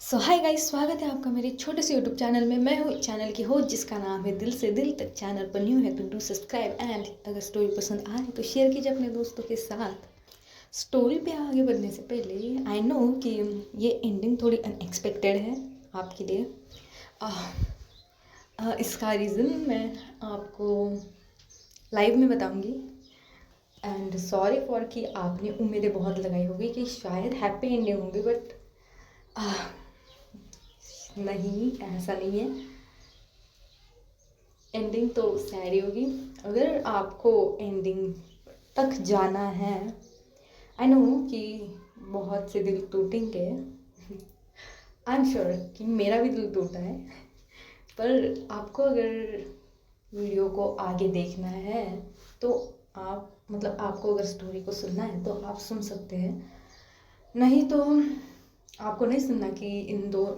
सो hi guys, स्वागत है आपका मेरे छोटे से यूट्यूब चैनल में। मैं हूँ चैनल की होस्ट जिसका नाम है दिल से दिल तक। चैनल पर न्यू है तो डू सब्सक्राइब एंड अगर स्टोरी पसंद आए तो शेयर कीजिए अपने दोस्तों के साथ। स्टोरी पे आगे बढ़ने से पहले आई नो कि ये एंडिंग थोड़ी अनएक्सपेक्टेड है आपके लिए। इसका रीज़न मैं आपको लाइव में बताऊँगी। एंड सॉरी फॉर कि आपने उम्मीदें बहुत लगाई होगी कि शायद हैप्पी एंडिंग होगी, बट नहीं, ऐसा नहीं है। एंडिंग तो सैड ही होगी। अगर आपको एंडिंग तक जाना है, आई नो कि बहुत से दिल टूटेंगे। आई एम श्योर कि मेरा भी दिल टूटा है, पर आपको अगर वीडियो को आगे देखना है तो आपको अगर स्टोरी को सुनना है तो आप सुन सकते हैं, नहीं तो आपको नहीं सुनना कि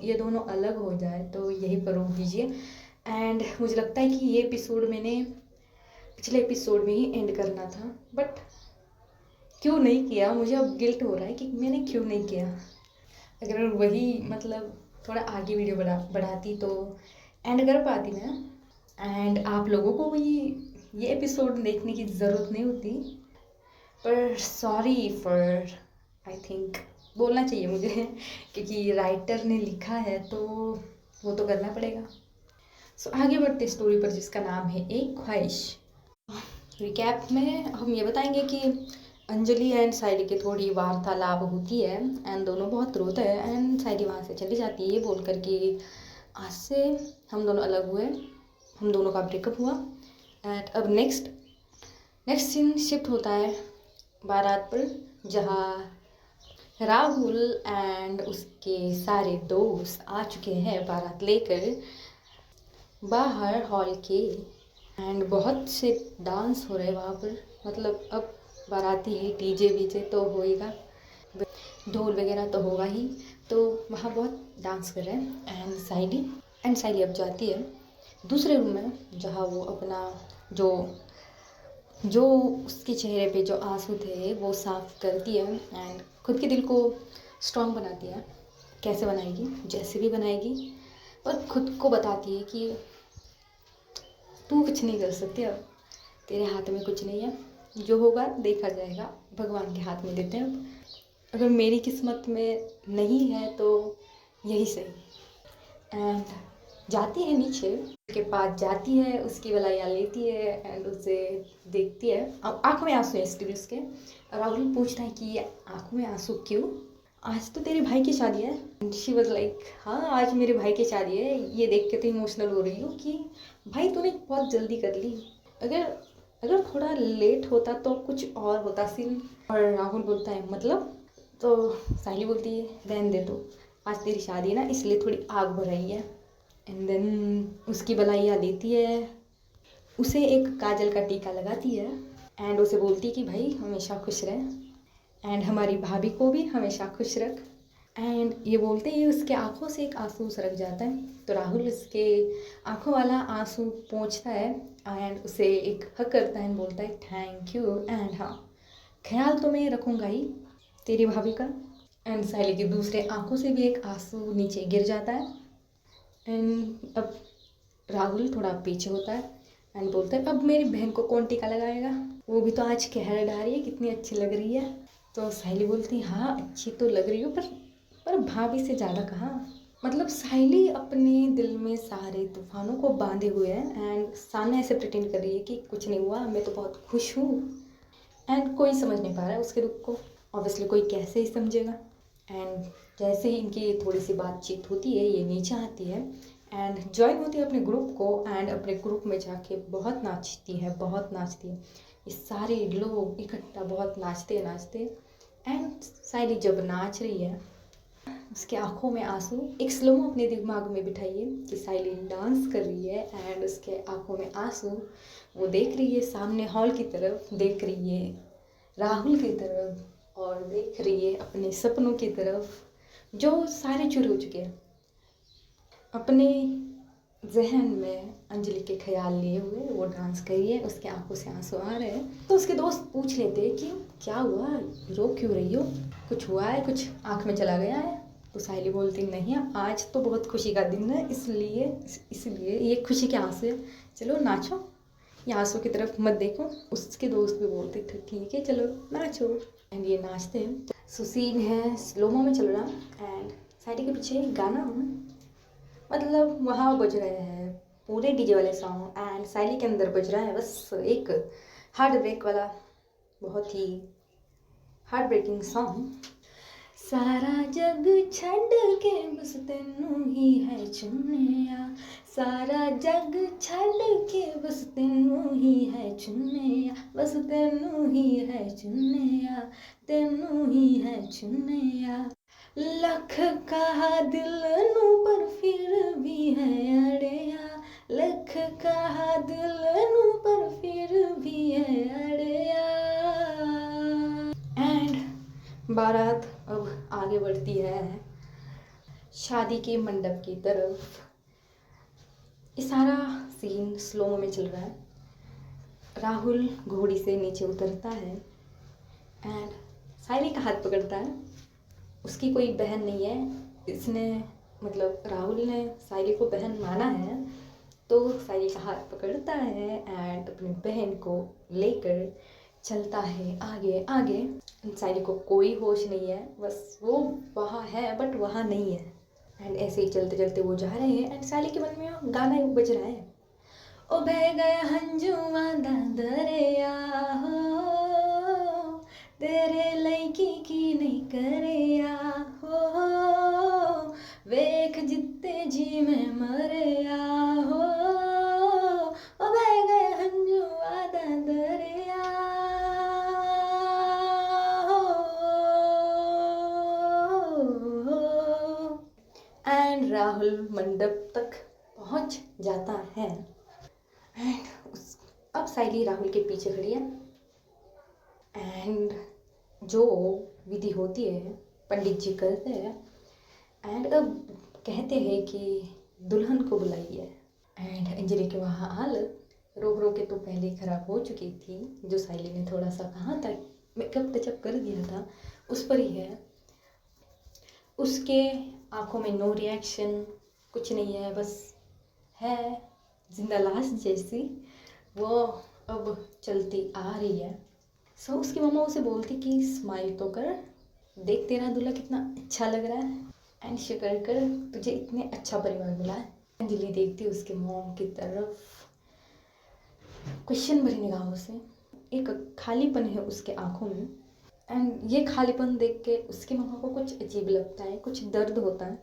ये दोनों अलग हो जाए तो यहीं पर रोक दीजिए। एंड मुझे लगता है कि ये एपिसोड मैंने पिछले एपिसोड में ही एंड करना था, बट क्यों नहीं किया, मुझे अब गिल्ट हो रहा है कि मैंने क्यों नहीं किया। अगर वही थोड़ा आगे वीडियो बढ़ाती तो एंड कर पाती मैं, एंड आप लोगों को भी ये एपिसोड देखने की ज़रूरत नहीं होती। पर सॉरी फॉर, आई थिंक बोलना चाहिए मुझे क्योंकि राइटर ने लिखा है तो वो तो करना पड़ेगा। सो आगे बढ़ते स्टोरी पर जिसका नाम है एक ख्वाहिश। रिकैप में हम ये बताएंगे कि अंजलि एंड साइली की थोड़ी वार्तालाप होती है एंड दोनों बहुत रोते हैं एंड साइली वहाँ से चली जाती है ये बोल कर कि आज से हम दोनों अलग हुए, हम दोनों का ब्रेकअप हुआ। एंड अब नेक्स्ट सीन शिफ्ट होता है बारात पर, जहाँ राहुल एंड उसके सारे दोस्त आ चुके हैं बारात लेकर बाहर हॉल के। एंड बहुत से डांस हो रहे हैं वहाँ पर, अब बाराती है, डीजे वीजे तो होएगा, ढोल वगैरह तो होगा ही, तो वहाँ बहुत डांस कर रहे हैं। एंड साइली अब जाती है दूसरे रूम में, जहाँ वो अपना जो उसके चेहरे पे जो आंसू थे वो साफ़ करती है एंड खुद के दिल को स्ट्रॉन्ग बनाती है। कैसे बनाएगी, जैसे भी बनाएगी, पर खुद को बताती है कि तू कुछ नहीं कर सकती, अब तेरे हाथ में कुछ नहीं है, जो होगा देखा जाएगा, भगवान के हाथ में देते हैं। अगर मेरी किस्मत में नहीं है तो यही सही। एंड जाती है नीचे के पास, जाती है, उसकी वलाइयाँ लेती है एंड उसे देखती है। अब आँखों में आंसू है स्टिल उसके। राहुल पूछता है कि ये आँखों में आंसू क्यों, आज तो तेरे भाई की शादी है। शी वॉज लाइक हाँ आज मेरे भाई की शादी है, ये देख के तो इमोशनल हो रही हूँ कि भाई तूने बहुत जल्दी कर ली, अगर थोड़ा लेट होता तो कुछ और होता सीन। और राहुल बोलता है मतलब, तो साहिली बोलती है रहने दे, तो आज तेरी शादी है ना इसलिए थोड़ी आग भर रही है। एंड देन उसकी बलाइयाँ लेती है, उसे एक काजल का टीका लगाती है एंड उसे बोलती है कि भाई हमेशा खुश रहे एंड हमारी भाभी को भी हमेशा खुश रख। एंड ये बोलते ही उसके आंखों से एक आंसू सरक जाता है, तो राहुल उसके आंखों वाला आंसू पोंछता है एंड उसे एक हक करता है एंड बोलता है थैंक यू, एंड हाँ ख्याल तो मैं रखूँगा ही तेरी भाभी का। एंड साइली की दूसरे आंखों से भी एक आंसू नीचे गिर जाता है। एंड अब राहुल थोड़ा पीछे होता है एंड बोलता है अब मेरी बहन को कौन टीका लगाएगा, वो भी तो आज कह रही है कितनी अच्छी लग रही है। तो साहिली बोलती हाँ अच्छी तो लग रही हो, पर भाभी से ज़्यादा कहाँ। साहिली अपने दिल में सारे तूफानों को बांधे हुए है एंड सामने ऐसे प्रिटेंड कर रही है कि कुछ नहीं हुआ, मैं तो बहुत खुश हूँ। एंड कोई समझ नहीं पा रहा है उसके दुख को, ऑब्वियसली कोई कैसे ही समझेगा। एंड जैसे ही इनकी थोड़ी सी बातचीत होती है ये नीचे आती है एंड ज्वाइन होती है अपने ग्रुप को एंड अपने ग्रुप में जाके बहुत नाचती है ये सारे लोग इकट्ठा बहुत नाचते। एंड साइली जब नाच रही है उसके आंखों में आंसू, एक स्लोमो अपने दिमाग में बिठाइए कि साइली डांस कर रही है एंड उसके आंखों में आंसू, वो देख रही है सामने हॉल की तरफ, देख रही है राहुल की तरफ और देख रही है अपने सपनों की तरफ जो सारे चूर हो चुके हैं। अपने जहन में अंजलि के ख्याल लिए हुए वो डांस कर रही है, उसके आंखों से आंसू आ रहे हैं। तो उसके दोस्त पूछ लेते हैं कि क्या हुआ, रो क्यों रही हो, कुछ हुआ है, कुछ आंख में चला गया है। तो साहिली बोलती नहीं, आज तो बहुत खुशी का दिन है, इसलिए ये खुशी के आंसू है, चलो नाचो, ये आंसू की तरफ मत देखो। उसके दोस्त भी बोलते थे ठीक है चलो नाचो, एंड ये नाचते हैं। सो सीन है स्लोमो में चल रहा, एंड साइडी के पीछे गाना मतलब वहाँ बज रहे हैं पूरे डीजे वाले सॉन्ग, एंड साइली के अंदर बज रहा है बस एक हार्ट ब्रेक वाला, बहुत ही हार्ट ब्रेकिंग सॉन्ग। सारा जग छड़ के बस तेनू ही है चुनिया, सारा जग छड़ के बस तेनू ही है चुनिया, बस तेनू ही है चुनिया, तेनू ही है चुनिया। लख कहा दिल नू पर फिर भी है अड़िया, लख कहा दिल नू पर फिर भी है अड़िया। एंड बारात अब आगे बढ़ती है शादी के मंडप की तरफ। ये सारा सीन स्लो में चल रहा है। राहुल घोड़ी से नीचे उतरता है एंड सायली का हाथ पकड़ता है। उसकी कोई बहन नहीं है, इसने मतलब राहुल ने सायली को बहन माना है, तो सायली का हाथ पकड़ता है एंड अपनी बहन को लेकर चलता है आगे आगे। सायली को कोई होश नहीं है, बस वो वहाँ है बट वहाँ नहीं है। एंड ऐसे ही चलते चलते वो जा रहे हैं एंड सायली के मन में गाना बज रहा है, ओ बह गया हंजुआ दा दरिया हो, तेरे लईकी की नहीं करिया हो, वेख जित्ते जी में मरिया हो, ओ बह गया हंजुआ दा दरिया हो। एंड राहुल मंडप तक पहुंच जाता है एंड अब सायली राहुल के पीछे खड़ी है एंड जो विधि होती है पंडित जी करते हैं एंड अब कहते हैं कि दुल्हन को बुलाइए। एंड अंजलि के वहाँ हालत रो रो के तो पहले ख़राब हो चुकी थी, जो सायली ने थोड़ा सा कहा था मेकअप टचअप कर दिया था उस पर ही है। उसके आंखों में नो रिएक्शन, कुछ नहीं है, बस है जिंदा लाश जैसी। वो अब चलती आ रही है। सो उसकी मम्मा उसे बोलती कि स्माइल तो कर, देख तेरा दूल्हा कितना अच्छा लग रहा है एंड शुक्र कर तुझे इतने अच्छा परिवार मिला है। अंजलि देखती उसके मॉम की तरफ क्वेश्चन भरी निगाहों से, एक खालीपन है उसके आंखों में एंड ये खालीपन देख के उसकी मम्मा को कुछ अजीब लगता है, कुछ दर्द होता है,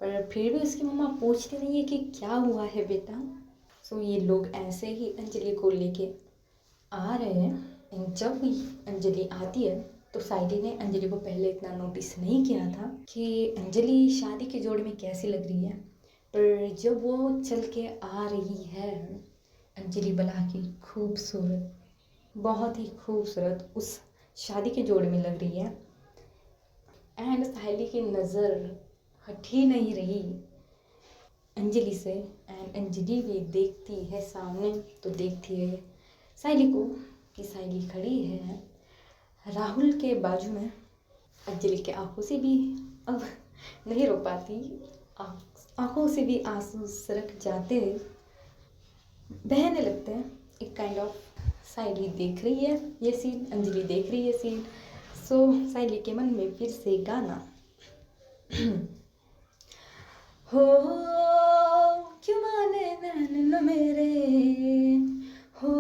पर फिर भी उसकी मम्मा पूछती नहीं है कि क्या हुआ है बेटा। सो ये लोग ऐसे ही अंजलि को लेके आ रहे हैं एंड जब भी अंजलि आती है तो सायली ने अंजलि को पहले इतना नोटिस नहीं किया था कि अंजलि शादी के जोड़े में कैसी लग रही है, पर जब वो चल के आ रही है अंजलि बला की खूबसूरत, बहुत ही खूबसूरत उस शादी के जोड़े में लग रही है एंड सायली की नज़र हट ही नहीं रही अंजलि से। एंड अंजलि भी देखती है सामने तो देखती है सायली को कि सायली खड़ी है राहुल के बाजू में। अंजलि के आंखों से भी अब नहीं रो पाती, आंखों से भी आंसू सरक जाते बहने लगते हैं। एक काइंड ऑफ सायली देख रही है ये सीन, अंजलि देख रही है सीन। सो सायली के मन में फिर से गाना हो क्यों माने नैन न मेरे, हो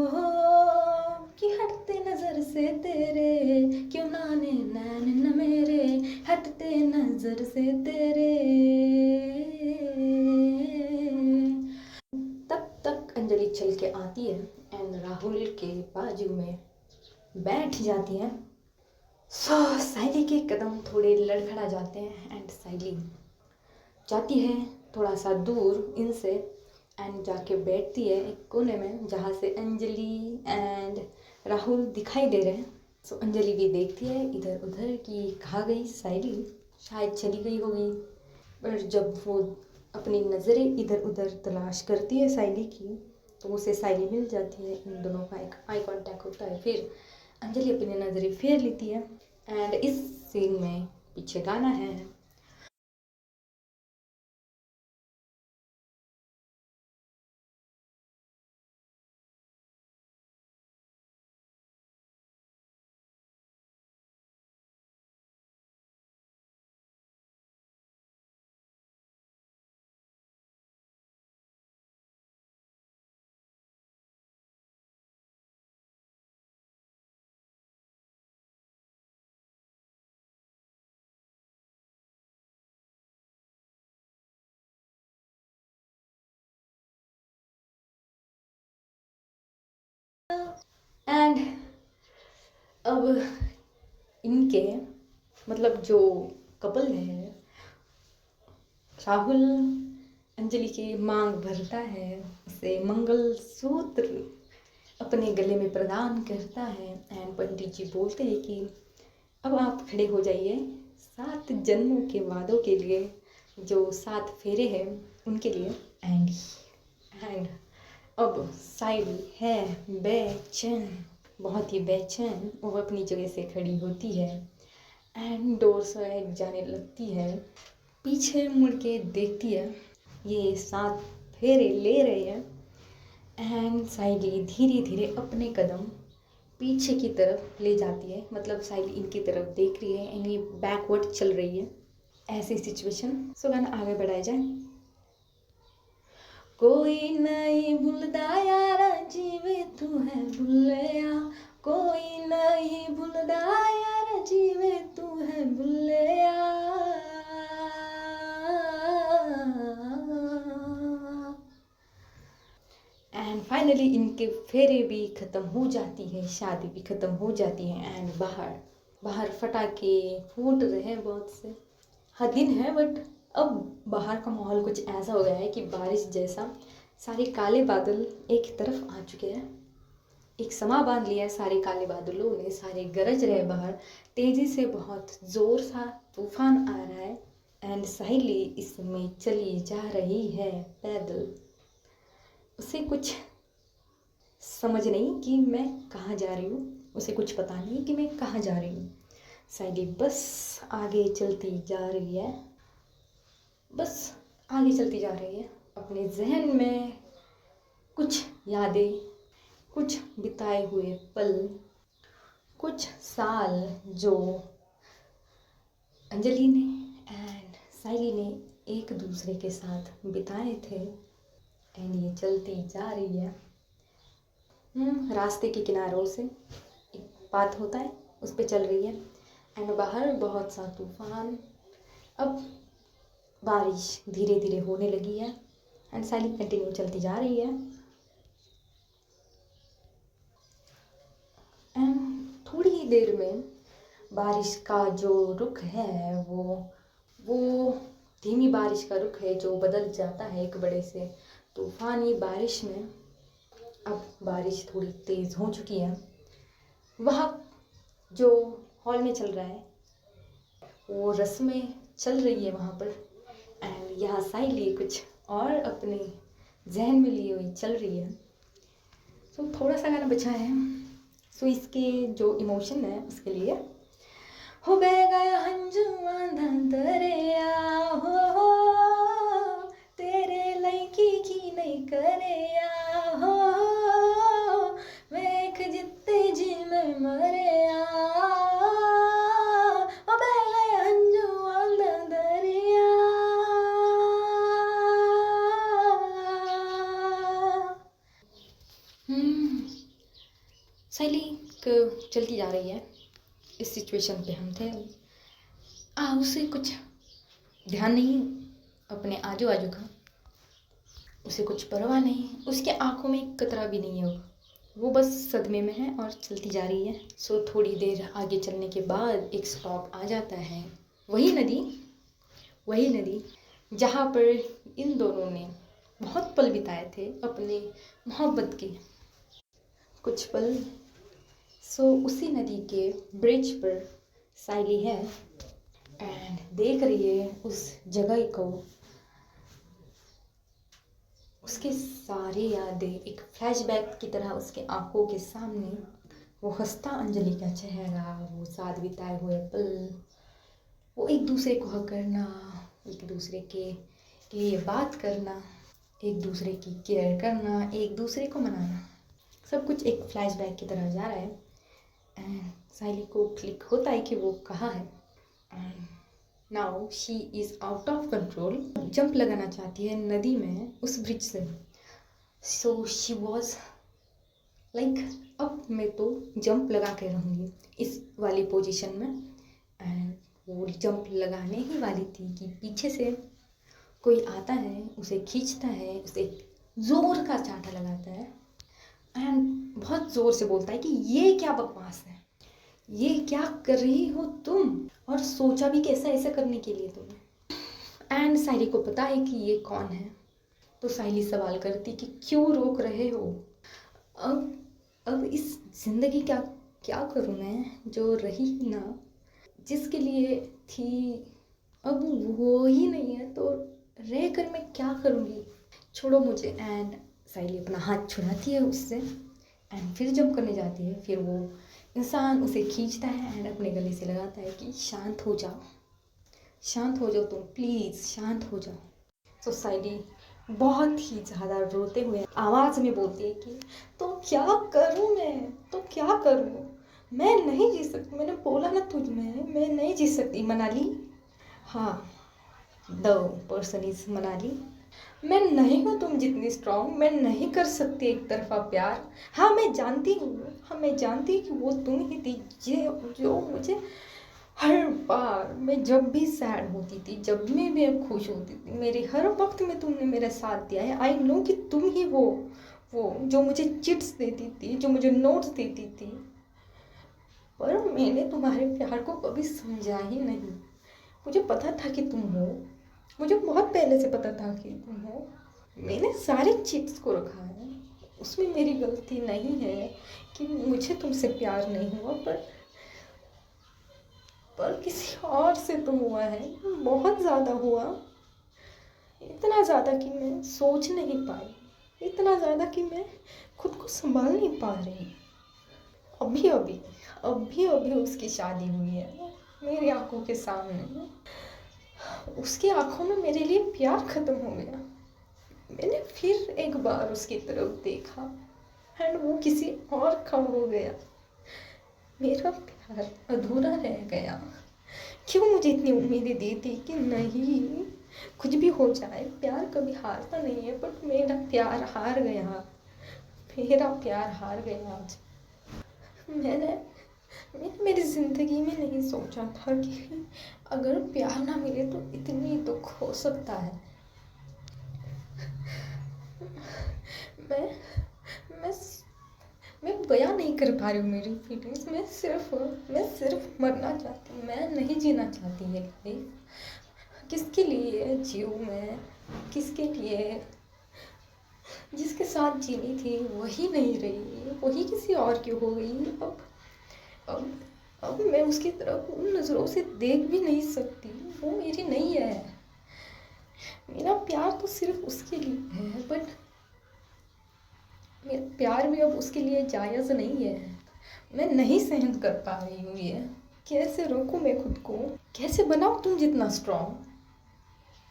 कि हटते नजर से तेरे, क्यों नाने नैन न मेरे हटते नजर से तेरे। तब तक अंजलि चल के आती है एंड राहुल के बाजू में बैठ जाती है। सो सायली के कदम थोड़े लड़खड़ा जाते हैं एंड सायली जाती है थोड़ा सा दूर इनसे एंड जाके बैठती है एक कोने में जहाँ से अंजलि एंड राहुल दिखाई दे रहे हैं। सो अंजलि भी देखती है इधर उधर कि कहाँ गई सायली, शायद चली गई होगी। पर जब वो अपनी नज़रें इधर उधर तलाश करती है सायली की तो उसे सायली मिल जाती है, इन दोनों का एक आई कांटेक्ट होता है। फिर अंजलि अपनी नज़रें फेर लेती है एंड इस सीन में पीछे गाना है एंड अब इनके मतलब जो कपल है, राहुल अंजलि की मांग भरता है, उसे मंगलसूत्र अपने गले में प्रदान करता है। एंड पंडित जी बोलते हैं कि अब आप खड़े हो जाइए 7 जन्मों के वादों के लिए, जो 7 फेरे हैं उनके लिए। एंड अब साइली है बेचैन, बहुत ही बेचैन। वो अपनी जगह से खड़ी होती है एंड डोर से जाने लगती है, पीछे मुड़ के देखती है, ये 7 फेरे ले रहे हैं। एंड साइली धीरे धीरे अपने कदम पीछे की तरफ ले जाती है, मतलब साइली इनकी तरफ देख रही है एंड ये बैकवर्ड चल रही है, ऐसी सिचुएशन। सो गाना आगे बढ़ाया जाए। कोई नहीं भूलदा यारा जीवे तू है भूलिया, कोई नहीं भूलदा यारा जीवे तू है भूलिया। एंड फाइनली इनके फेरे भी ख़त्म हो जाती है, शादी भी ख़त्म हो जाती है। एंड बाहर फटाके फूट रहे हैं बहुत से। हाँ दिन है बट अब बाहर का माहौल कुछ ऐसा हो गया है कि बारिश जैसा, सारे काले बादल एक तरफ आ चुके हैं, एक समा बांध लिया है सारे काले बादलों ने, सारे गरज रहे बाहर तेज़ी से, बहुत ज़ोर सा तूफान आ रहा है। एंड साहिली इसमें चली जा रही है पैदल, उसे कुछ समझ नहीं कि मैं कहाँ जा रही हूँ, उसे कुछ पता नहीं कि मैं कहाँ जा रही हूँ। साइली बस आगे चलती जा रही है, बस आगे चलती जा रही है। अपने जहन में कुछ यादें, कुछ बिताए हुए पल, कुछ साल जो अंजलि ने एंड साइली ने एक दूसरे के साथ बिताए थे। एंड ये चलती जा रही है। रास्ते के किनारों से एक पाथ होता है, उस पे चल रही है। एंड बाहर बहुत सा तूफान, अब बारिश धीरे धीरे होने लगी है। एंड साइली कंटिन्यू चलती जा रही है। एंड थोड़ी ही देर में बारिश का जो रुख है वो धीमी बारिश का रुख है जो बदल जाता है एक बड़े से तूफानी बारिश में। अब बारिश थोड़ी तेज़ हो चुकी है। वह जो हॉल में चल रहा है वो रस्में चल रही है वहाँ पर। एंड यहाँ साइली कुछ और अपने जहन में लिए हुई चल रही है। सो थोड़ा सा गाना बचा है, सो इसके जो इमोशन है उसके लिए हो गया हंजू आंधा दरिया हो तेरे लड़की की नहीं करेया हो वेख जिते जी में मरेया हो गया हंजू आंधा दरिया। साइली चलती जा रही है, इस सिचुएशन पे हम थे। उसे कुछ ध्यान नहीं अपने आजू बाजू का, उसे कुछ परवाह नहीं, उसके आंखों में कतरा भी नहीं है, वो बस सदमे में है और चलती जा रही है। सो थोड़ी देर आगे चलने के बाद एक स्टॉप आ जाता है, वही नदी जहाँ पर इन दोनों ने बहुत पल बिताए थे अपने मोहब्बत के कुछ पल। सो उसी नदी के ब्रिज पर साइली है एंड देख रही है उस जगह को, उसके सारी यादें एक फ्लैशबैक की तरह उसके आंखों के सामने, वो हंसता अंजलि का चेहरा, वो साथ बिताए हुए पल, वो एक दूसरे को हक करना, एक दूसरे के लिए बात करना, एक दूसरे की केयर करना, एक दूसरे को मनाना, सब कुछ एक फ्लैशबैक की तरह जा रहा है। एंड साइली को क्लिक होता है कि वो कहाँ है। And now she is out of control, jump लगाना चाहती है नदी में उस ब्रिज से। सो शी वॉज लाइक अब मैं तो जंप लगा के रहूँगी इस वाली पोजीशन में। एंड वो जंप लगाने ही वाली थी कि पीछे से कोई आता है, उसे खींचता है, उसे ज़ोर का चांटा लगाता है। एंड बहुत ज़ोर से बोलता है कि ये क्या बकवास है, ये क्या कर रही हो तुम, और सोचा भी कैसा ऐसा करने के लिए तुमने। एंड सायली को पता है कि ये कौन है, तो सायली सवाल करती कि क्यों रोक रहे हो। अब इस ज़िंदगी क्या क्या करूँ मैं जो रही ही ना, जिसके लिए थी अब वो ही नहीं है, तो रह कर मैं क्या करूँगी, छोड़ो मुझे। एंड सायली अपना हाथ छुड़ाती है उससे एंड फिर जंप करने जाती है। फिर वो इंसान उसे खींचता है एंड अपने गले से लगाता है कि शांत हो जाओ, शांत हो जाओ तुम, प्लीज़ शांत हो जाओ। तो सायली बहुत ही ज़्यादा रोते हुए आवाज़ में बोलती है कि तो क्या करूँ मैं, तो क्या करूँ, मैं नहीं जी सकती, मैंने बोला ना तुझ में, मैं नहीं जी सकती मनाली। हाँ, द पर्सन इज मनाली। मैं नहीं हूँ तुम जितनी स्ट्रांग, मैं नहीं कर सकती एक तरफा प्यार। हाँ मैं जानती हूँ, हाँ मैं जानती हूँ कि वो तुम ही थी जो मुझे हर बार, मैं जब भी सैड होती थी, जब भी मैं खुश होती थी, मेरे हर वक्त में तुमने मेरा साथ दिया है। आई नो कि तुम ही हो वो जो मुझे चिट्स देती थी, जो मुझे नोट्स देती थी, पर मैंने तुम्हारे प्यार को कभी समझा ही नहीं। मुझे पता था कि तुम हो, मुझे बहुत पहले से पता था कि तुम हो, मैंने सारे चिट्स को रखा है, उसमें मेरी गलती नहीं है कि मुझे तुमसे प्यार नहीं हुआ, पर किसी और से तो हुआ है, बहुत ज़्यादा हुआ, इतना ज़्यादा कि मैं सोच नहीं पाई, इतना ज़्यादा कि मैं खुद को संभाल नहीं पा रही। अभी अभी अभी अभी उसकी शादी हुई है मेरी आंखों के सामने, उसकी आंखों में मेरे लिए प्यार खत्म हो गया। मैंने फिर एक बार उसकी तरफ देखा एंड वो किसी और का हो गया, मेरा प्यार अधूरा रह गया। क्यों मुझे इतनी उम्मीदें दी थी कि नहीं, कुछ भी हो जाए प्यार कभी हारता नहीं है, बट मेरा प्यार हार गया, मेरा प्यार हार गया आज। मैंने मेरी ज़िंदगी में नहीं सोचा था कि अगर प्यार ना मिले तो इतनी दुख हो सकता है। मैं मैं मैं बयां नहीं कर पा रही हूँ मेरी फीलिंग्स। मैं सिर्फ मरना चाहती हूँ, मैं नहीं जीना चाहती ये लाइफ। किसके लिए जीऊँ मैं, किसके लिए, जिसके साथ जीनी थी वही नहीं रही, वही किसी और की हो गई। अब अब मैं उसकी तरफ उन नज़रों से देख भी नहीं सकती, वो मेरी नहीं है। मेरा प्यार तो सिर्फ उसके लिए है, बट मेरा प्यार भी अब उसके लिए जायज़ नहीं है। मैं नहीं सहन कर पा रही हूँ ये। कैसे रोकूं मैं खुद को, कैसे बनाऊँ तुम जितना स्ट्रांग,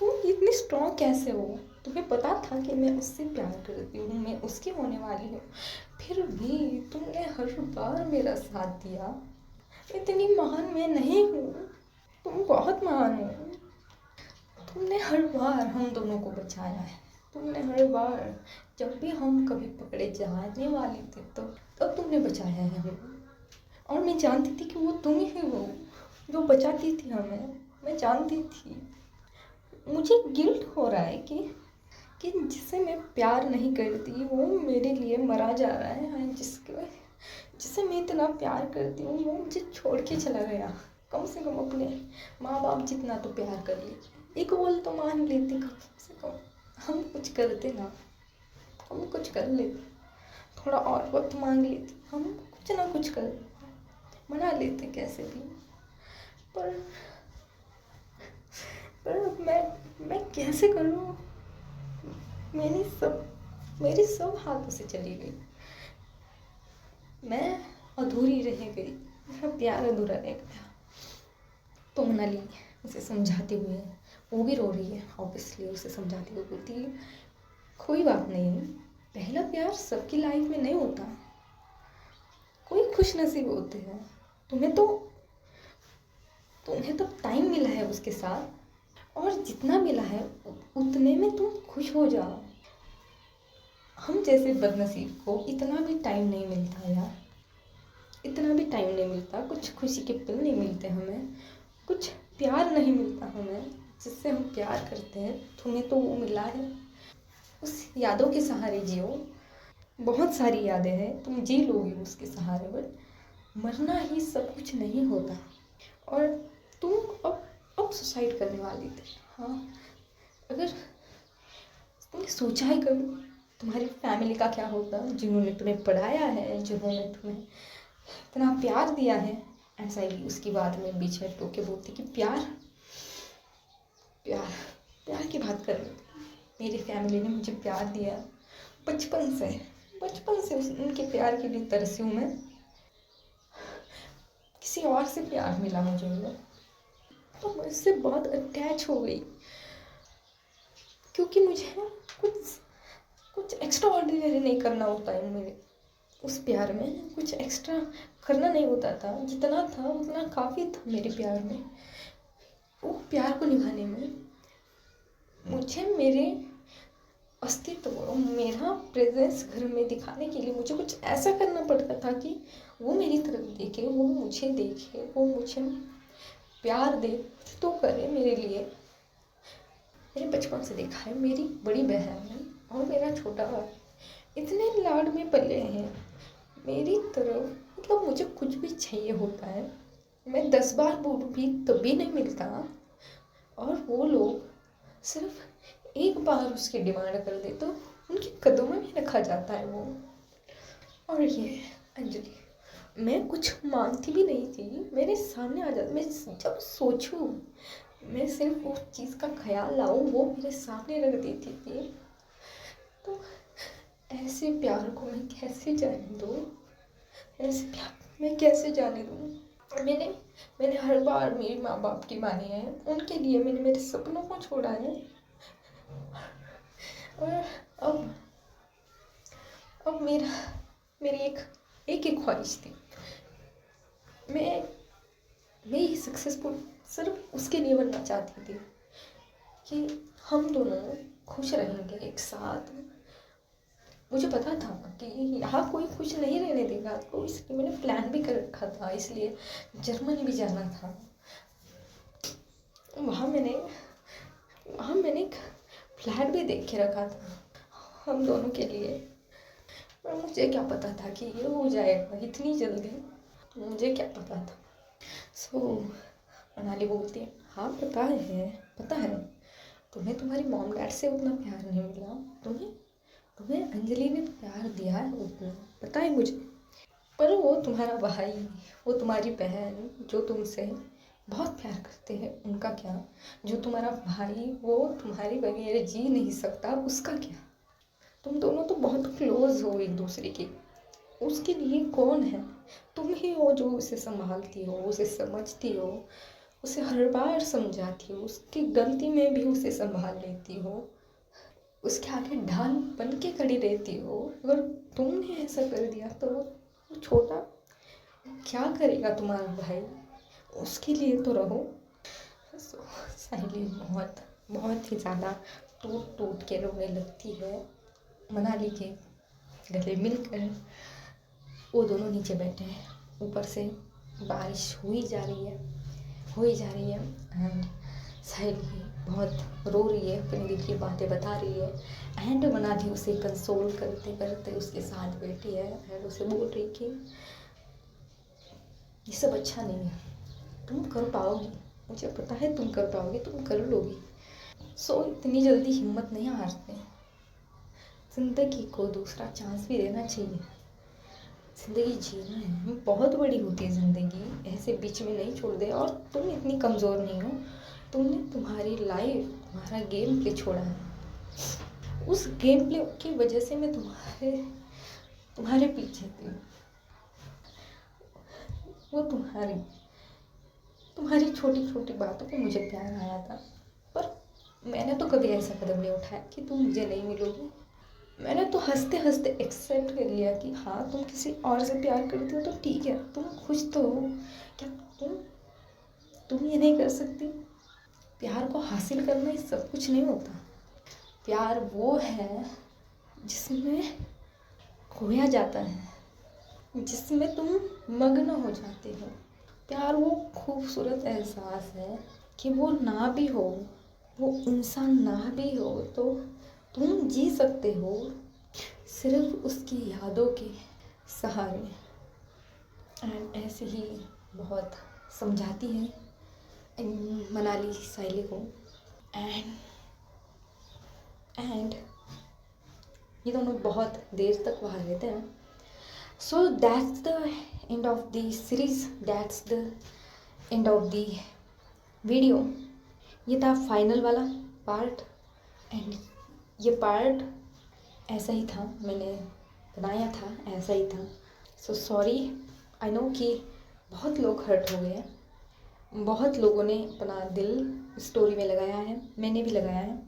तुम इतनी स्ट्रांग कैसे हो। तुम्हें पता था कि मैं उससे प्यार करती हूँ, मैं उसकी होने वाली हूँ, फिर भी तुमने हर बार मेरा साथ दिया। इतनी महान मैं नहीं हूँ, तुम बहुत महान हो। तुमने हर बार हम दोनों को बचाया है, तुमने हर बार जब भी हम कभी पकड़े जाने वाले थे तो तब तुमने बचाया है हमें। और मैं जानती थी कि वो तुम ही हो जो बचाती थी हमें, मैं जानती थी। मुझे गिल्ट हो रहा है कि जिसे मैं प्यार नहीं करती वो मेरे लिए मरा जा रहा है, जिसे मैं इतना प्यार करती हूँ वो मुझे छोड़ के चला गया। कम से कम अपने माँ बाप जितना तो प्यार कर लीजिए, एक बोल तो मान लेती, कम से कम हम कुछ करते ना, हम कुछ कर लेते, थोड़ा और वक्त मांग लेते, हम कुछ ना कुछ कर मना लेते कैसे भी। पर मैं कैसे करूँ, मेरी सब हाथों से चली गई, मैं अधूरी रह गई, मेरा प्यार अधूरा रह गया। तो मनाली उसे समझाते हुए, वो भी रो रही है ऑब्वियसली, उसे समझाते हुए बोलती है कोई बात नहीं, पहला प्यार सबकी लाइफ में नहीं होता, कोई खुश नसीब होते हैं। तुम्हें तो टाइम मिला है उसके साथ, और जितना मिला है उतने में तुम खुश हो जाओ। हम जैसे बदनसीब को इतना भी टाइम नहीं मिलता यार, इतना भी टाइम नहीं मिलता, कुछ खुशी के पल नहीं मिलते हमें, कुछ प्यार नहीं मिलता हमें जिससे हम प्यार करते हैं। तुम्हें तो वो मिला है, उस यादों के सहारे जियो। बहुत सारी यादें हैं, तुम जी लोगे उसके सहारे, बट मरना ही सब कुछ नहीं होता। और तुम अब सुसाइड करने वाली थी। हाँ, अगर तुमने सोचा है कभी तुम्हारी फैमिली का क्या होगा, जिन्होंने तुम्हें पढ़ाया है, जिन्होंने तुम्हें इतना प्यार दिया है। ऐसा ही उसकी बात में बीच में टोके बोलती कि प्यार प्यार प्यार की बात कर रही थी। मेरी फैमिली ने मुझे प्यार दिया बचपन से उनके प्यार के लिए तरसी हूँ मैं। किसी और से प्यार मिला मुझे वो, तो मैं उससे बहुत अटैच हो गई, क्योंकि मुझे कुछ कुछ एक्स्ट्रा ऑर्डिनरी नहीं करना होता है मेरे उस प्यार में। कुछ एक्स्ट्रा करना नहीं होता था, जितना था उतना काफ़ी था मेरे प्यार में। वो प्यार को निभाने में मुझे मेरे अस्तित्व, मेरा प्रेजेंस घर में दिखाने के लिए मुझे कुछ ऐसा करना पड़ता था कि वो मेरी तरफ देखे, वो मुझे देखे, वो मुझे प्यार दे, तो करे मेरे लिए। मैंने बचपन से देखा है, मेरी बड़ी बहन और मेरा छोटा भाई इतने लाड में पले हैं मेरी तरफ। मतलब मुझे कुछ भी चाहिए होता है, मैं 10 बार बोलूँ भी तब भी नहीं मिलता, और वो लोग सिर्फ एक बार उसकी डिमांड कर दे तो उनके कदमों में रखा जाता है वो। और ये अंजलि, मैं कुछ मांगती भी नहीं थी, मेरे सामने आ जाती। मैं जब सोचूं, मैं सिर्फ उस चीज़ का ख्याल लाऊं, वो मेरे सामने रख देती थी। तो ऐसे प्यार को मैं कैसे जाने दूँ, ऐसे प्यार मैं कैसे जाने दूँ। मैंने हर बार मेरे माँ बाप की मानी है, उनके लिए मैंने मेरे सपनों को छोड़ा है। और अब मेरी एक ही ख्वाहिश थी, मैं ये सक्सेसफुल सिर्फ उसके लिए बनना चाहती थी कि हम दोनों खुश रहेंगे एक साथ। मुझे पता था कि यहाँ कोई खुश नहीं रहने देगा, तो इसलिए मैंने प्लान भी कर रखा था, इसलिए जर्मनी भी जाना था। वहाँ मैंने एक फ्लैट भी देख के रखा था हम दोनों के लिए। पर मुझे क्या पता था कि ये हो जाएगा इतनी जल्दी, मुझे क्या पता था। सो मनाली बोलती है, हाँ पता है तुम्हें तुम्हारी मॉम डैड से उतना प्यार नहीं मिला, तुम्हें अंजलि ने प्यार दिया है उतना, पता है मुझे। पर वो तुम्हारा भाई, वो तुम्हारी बहन जो तुमसे बहुत प्यार करते हैं, उनका क्या। जो तुम्हारा भाई वो तुम्हारी बगैर जी नहीं सकता, उसका क्या। तुम दोनों तो बहुत क्लोज हो एक दूसरे के, उसके लिए कौन है। तुम ही हो जो उसे संभालती हो, उसे समझती हो, उसे हर बार समझाती हो, उसकी गलती में भी उसे संभाल लेती हो, उसके आगे ढाल बन के खड़ी रहती हो। अगर तुमने ऐसा कर दिया तो वो छोटा क्या करेगा तुम्हारा भाई, उसके लिए तो रहो। साहिली बहुत ही ज़्यादा टूट के रोने लगती है। मनाली के गले मिलकर वो दोनों नीचे बैठे हैं, ऊपर से बारिश हुई जा रही है एंड साहिली बहुत रो रही है, अपने दिल की बातें बता रही है। एंड मनाली उसे कंसोल करते करते उसके साथ बैठी है एंड उसे बोल रही कि ये सब अच्छा नहीं है, तुम कर पाओगी, मुझे पता है तुम कर पाओगी, तुम कर लोगी। सो इतनी जल्दी हिम्मत नहीं हारते, ज़िंदगी को दूसरा चांस भी देना चाहिए। ज़िंदगी जीना है, बहुत बड़ी होती है ज़िंदगी, ऐसे बीच में नहीं छोड़ दे। और तुम इतनी कमज़ोर नहीं हो, तुमने तुम्हारी लाइफ, तुम्हारा गेम प्ले छोड़ा है। उस गेम प्ले की वजह से मैं तुम्हारे पीछे थी। वो तुम्हारी छोटी छोटी बातों पे मुझे प्यार आया था, पर मैंने तो कभी ऐसा कदम नहीं उठाया कि तुम मुझे नहीं मिलोगी। मैंने तो हंसते हंसते एक्सेप्ट कर लिया कि हाँ तुम किसी और से प्यार करती हो तो ठीक है, तुम खुश तो हो, क्या तुम ये नहीं कर सकती। प्यार को हासिल करना ही सब कुछ नहीं होता। प्यार वो है जिसमें खोया जाता है, जिसमें तुम मग्न हो जाते हो। प्यार वो खूबसूरत एहसास है कि वो ना भी हो, वो इंसान ना भी हो तो तुम जी सकते हो, सिर्फ उसकी यादों के सहारे। एंड ऐसे ही बहुत समझाती है मनाली साइली को। एंड ये दोनों बहुत देर तक वहाँ रहते हैं। So that's the end of the series, that's the end of the video. ये था फाइनल वाला पार्ट। एंड ये पार्ट ऐसा ही था, मैंने बनाया था ऐसा ही था। सो सॉरी, आई नो कि बहुत लोग हर्ट हो गए हैं, बहुत लोगों ने अपना दिल स्टोरी में लगाया है, मैंने भी लगाया है।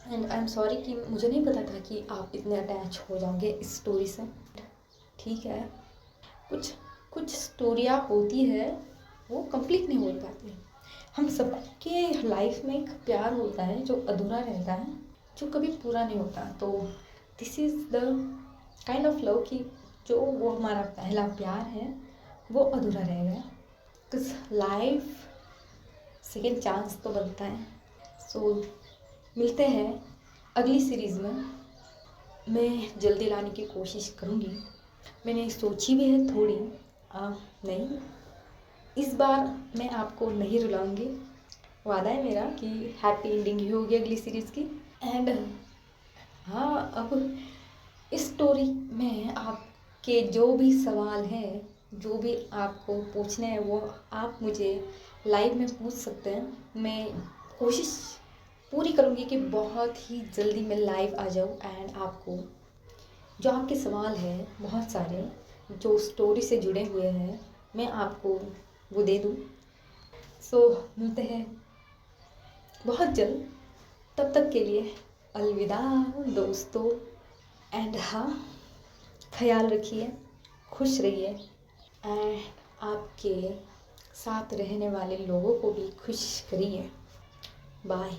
एंड आई एम सॉरी कि मुझे नहीं पता था कि आप इतने अटैच हो जाओगे इस स्टोरी से। ठीक है, कुछ कुछ स्टोरियाँ होती है वो कंप्लीट नहीं हो पाती। हम सबके लाइफ में एक प्यार होता है जो अधूरा रहता है, जो कभी पूरा नहीं होता। तो this is the kind of love कि जो वो हमारा पहला प्यार है वो अधूरा रह गया। बिकॉज लाइफ सेकेंड चांस तो बनता है। सो मिलते हैं अगली सीरीज़ में। मैं जल्दी लाने की कोशिश करूँगी। मैंने सोची भी है थोड़ी, नहीं, इस बार मैं आपको नहीं रुलाऊंगी। वादा है मेरा कि हैप्पी एंडिंग ही होगी अगली सीरीज़ की। एंड हाँ, अब इस स्टोरी में आपके जो भी सवाल हैं, जो भी आपको पूछने हैं, वो आप मुझे लाइव में पूछ सकते हैं। मैं कोशिश पूरी करूँगी कि बहुत ही जल्दी मैं लाइव आ जाऊँ एंड आपको जो आपके सवाल हैं बहुत सारे जो स्टोरी से जुड़े हुए हैं मैं आपको वो दे दूँ। सो मिलते हैं बहुत जल्द, तब तक के लिए अलविदा दोस्तों। एंड हाँ, ख्याल रखिए, खुश रहिए एंड आपके साथ रहने वाले लोगों को भी खुश करिए। बाय।